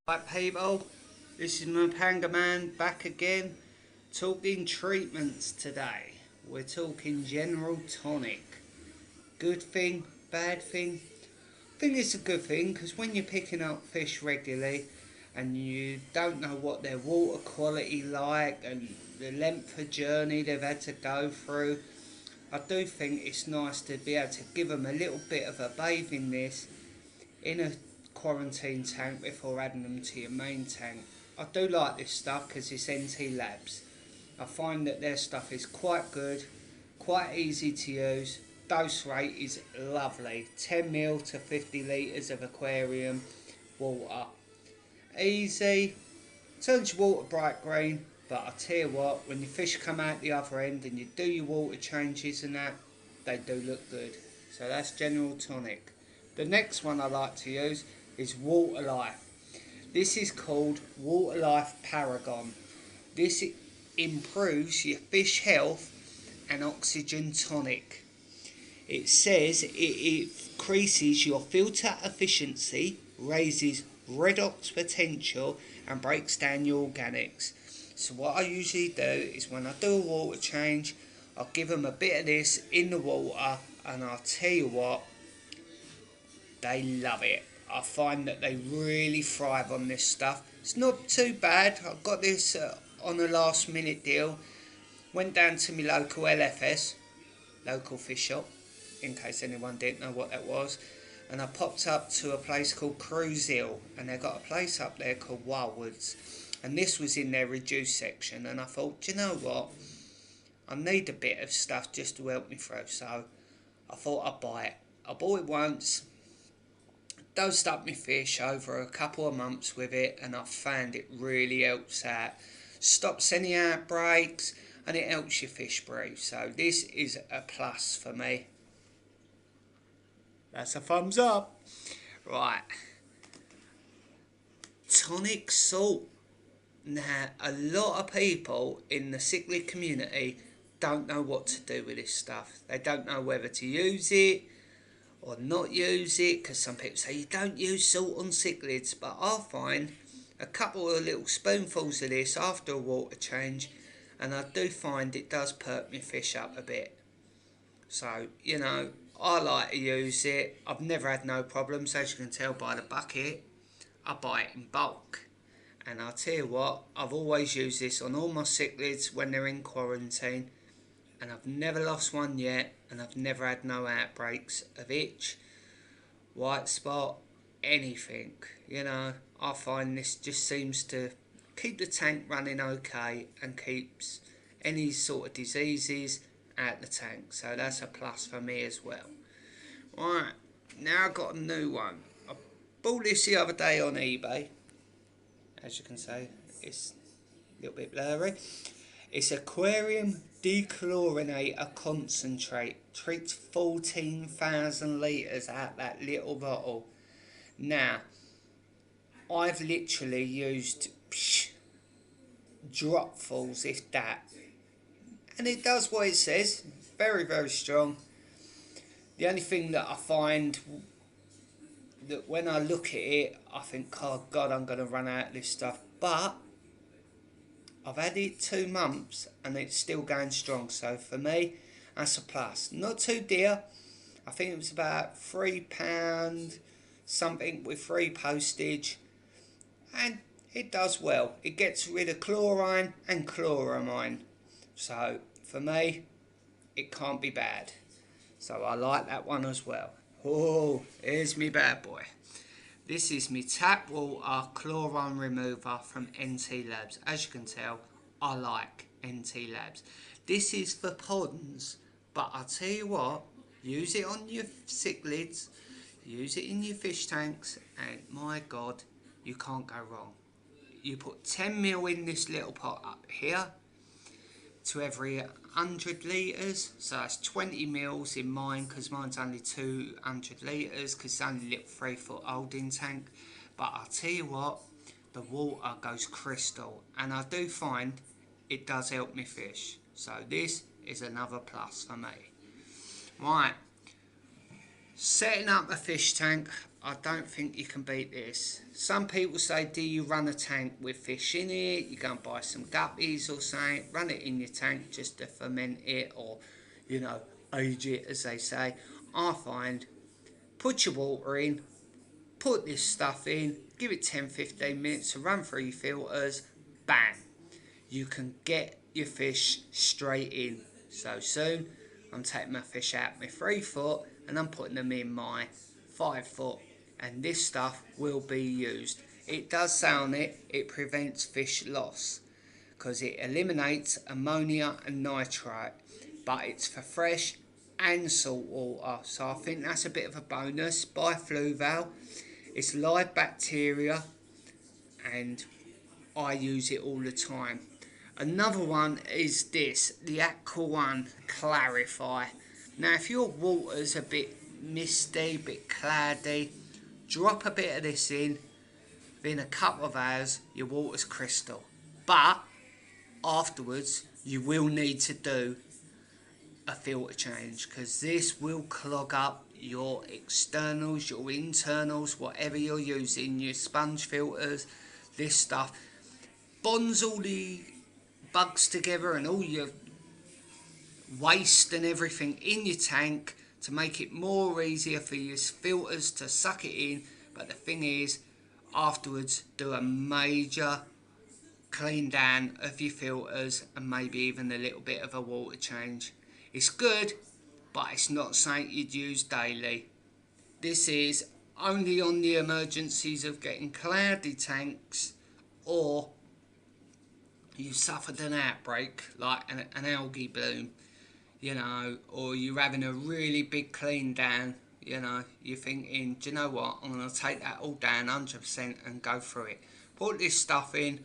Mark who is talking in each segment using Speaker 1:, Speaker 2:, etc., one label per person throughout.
Speaker 1: Right people, this is Panga Man back again, talking treatments today. We're talking general tonic. Good thing, bad thing? I think it's a good thing because when you're picking up fish regularly and you don't know what their water quality like and the length of journey they've had to go through, I do think it's nice to be able to give them a little bit of a bathe in this in a quarantine tank before adding them to your main tank. I do like this stuff because it's NT Labs. I find that their stuff is quite good, quite easy to use. Dose rate is lovely. 10 ml to 50 litres of aquarium water. Easy, turns your water bright green, but I tell you what, when your fish come out the other end and you do your water changes and that, they do look good. So that's General Tonic. The next one I like to use is Water Life. This is called Water Life Paragon. This improves your fish health and oxygen tonic. It says it increases your filter efficiency, raises redox potential and breaks down your organics. So what I usually do is when I do a water change, I'll give them a bit of this in the water, and I'll tell you what, they love it. I find that they really thrive on this stuff. It's not too bad. I got this on a last minute deal. Went down to my local LFS, local fish shop, in case anyone didn't know what that was. And I popped up to a place called Cruise Hill, and they've got a place up there called Wildwoods. And this was in their reduced section, and I thought, do you know what? I need a bit of stuff just to help me through, so I thought I'd buy it. I bought it once, dosed up my fish over a couple of months with it, and I found it really helps out. Stops any outbreaks, and it helps your fish breathe. So this is a plus for me. That's a thumbs up. Right. Tonic salt. Now, a lot of people in the cichlid community don't know what to do with this stuff. They don't know whether to use it or not use it, because some people say you don't use salt on cichlids, but I find a couple of little spoonfuls of this after a water change, and I do find it does perk my fish up a bit. So, you know, I like to use it. I've never had no problems, as you can tell by the bucket. I buy it in bulk. And I'll tell you what, I've always used this on all my cichlids when they're in quarantine, and I've never lost one yet, and I've never had no outbreaks of itch, white spot, anything. You know, I find this just seems to keep the tank running okay and keeps any sort of diseases out the tank. So that's a plus for me as well. Right, now I've got a new one. I bought this the other day on eBay. As you can see, it's a little bit blurry. It's aquarium dechlorinator concentrate. Treats 14,000 litres out that little bottle. Now, I've literally used dropfuls, if that. And it does what it says. Very, very strong. The only thing that I find that when I look at it, I think, oh God, I'm going to run out of this stuff. But I've had it 2 months and it's still going strong. So for me, that's a plus. Not too dear. I think it was about £3 something with free postage. And it does well. It gets rid of chlorine and chloramine. So for me, it can't be bad. So I like that one as well. Oh, here's me bad boy. This is me tap water chlorine remover from NT Labs. As you can tell, I like NT Labs. This is for ponds, but I'll tell you what, use it on your cichlids, use it in your fish tanks, and my God, you can't go wrong. You put 10 ml in this little pot up here, to every 100 litres, so that's 20 mils in mine, because mine's only 200 litres, because it's only a little 3-foot holding tank. But I'll tell you what, the water goes crystal, and I do find it does help me fish. So this is another plus for me. Right, setting up a fish tank, I don't think you can beat this. Some people say, do you run a tank with fish in it? You go and buy some guppies or something, run it in your tank just to ferment it, or, you know, age it, as they say. I find, put your water in, put this stuff in, give it 10-15 minutes to run through your filters, bang, you can get your fish straight in. So soon I'm taking my fish out my 3 foot and I'm putting them in my 5 foot, and this stuff will be used. It does say on it, it prevents fish loss because it eliminates ammonia and nitrite, but it's for fresh and salt water, so I think that's a bit of a bonus. By Fluval, it's live bacteria and I use it all the time. Another one is this, the Aqua One Clarify. Now if your water's a bit misty, a bit cloudy, drop a bit of this in. Within a couple of hours your water's crystal. But afterwards you will need to do a filter change, because this will clog up your externals, your internals, whatever you're using, your sponge filters. This stuff bonds all the bugs together and all your waste and everything in your tank to make it more easier for your filters to suck it in. But the thing is, afterwards do a major clean down of your filters and maybe even a little bit of a water change. It's good, but it's not something you'd use daily. This is only on the emergencies of getting cloudy tanks, or you suffered an outbreak like an algae bloom, you know, or you're having a really big clean down, you know, you're thinking, do you know what, I'm going to take that all down 100% and go through it. Put this stuff in,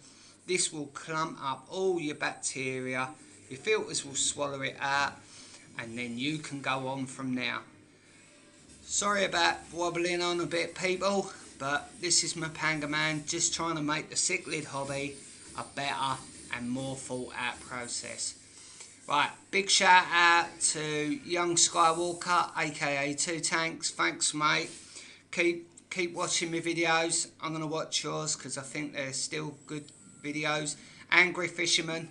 Speaker 1: this will clump up all your bacteria, your filters will swallow it out, and then you can go on from there. Sorry about wobbling on a bit, people, but this is Mbuna Man, just trying to make the cichlid hobby a better and more thought out process. Right, big shout out to Young Skywalker, aka Two Tanks. Thanks, mate. Keep watching my videos. I'm going to watch yours because I think they're still good videos. Angry Fisherman,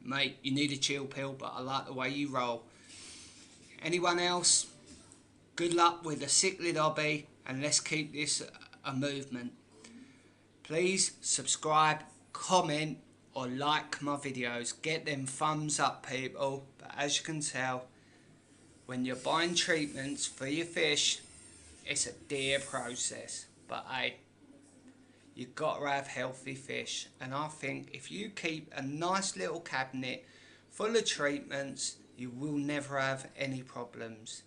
Speaker 1: mate, you need a chill pill, but I like the way you roll. Anyone else, good luck with the cichlid hobby, and let's keep this a movement. Please subscribe, comment, or like my videos. Get them thumbs up, people. But as you can tell, when you're buying treatments for your fish, it's a dear process. But hey, you've got to have healthy fish. And I think if you keep a nice little cabinet full of treatments, you will never have any problems.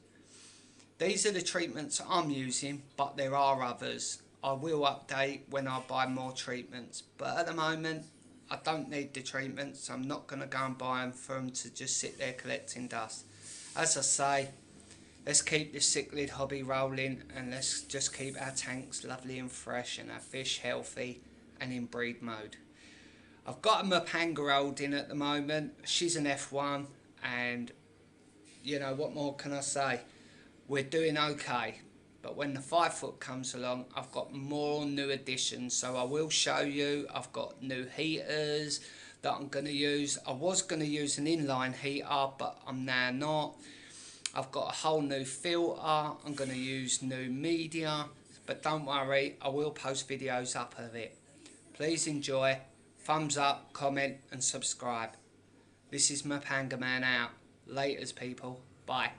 Speaker 1: These are the treatments I'm using, but there are others. I will update when I buy more treatments. But at the moment, I don't need the treatments, so I'm not going to go and buy them for them to just sit there collecting dust. As I say, let's keep this cichlid hobby rolling, and let's just keep our tanks lovely and fresh and our fish healthy and in breed mode. I've got a Mbuna old in at the moment. She's an F1, and you know, what more can I say? We're doing okay. But when the 5 foot comes along, I've got more new additions, so I will show you. I've got new heaters that I'm going to use. I was going to use an inline heater, but I'm now not. I've got a whole new filter. I'm going to use new media, but don't worry, I will post videos up of it. Please enjoy. Thumbs up, comment and subscribe. This is Mbuna Man out. Laters, people. Bye.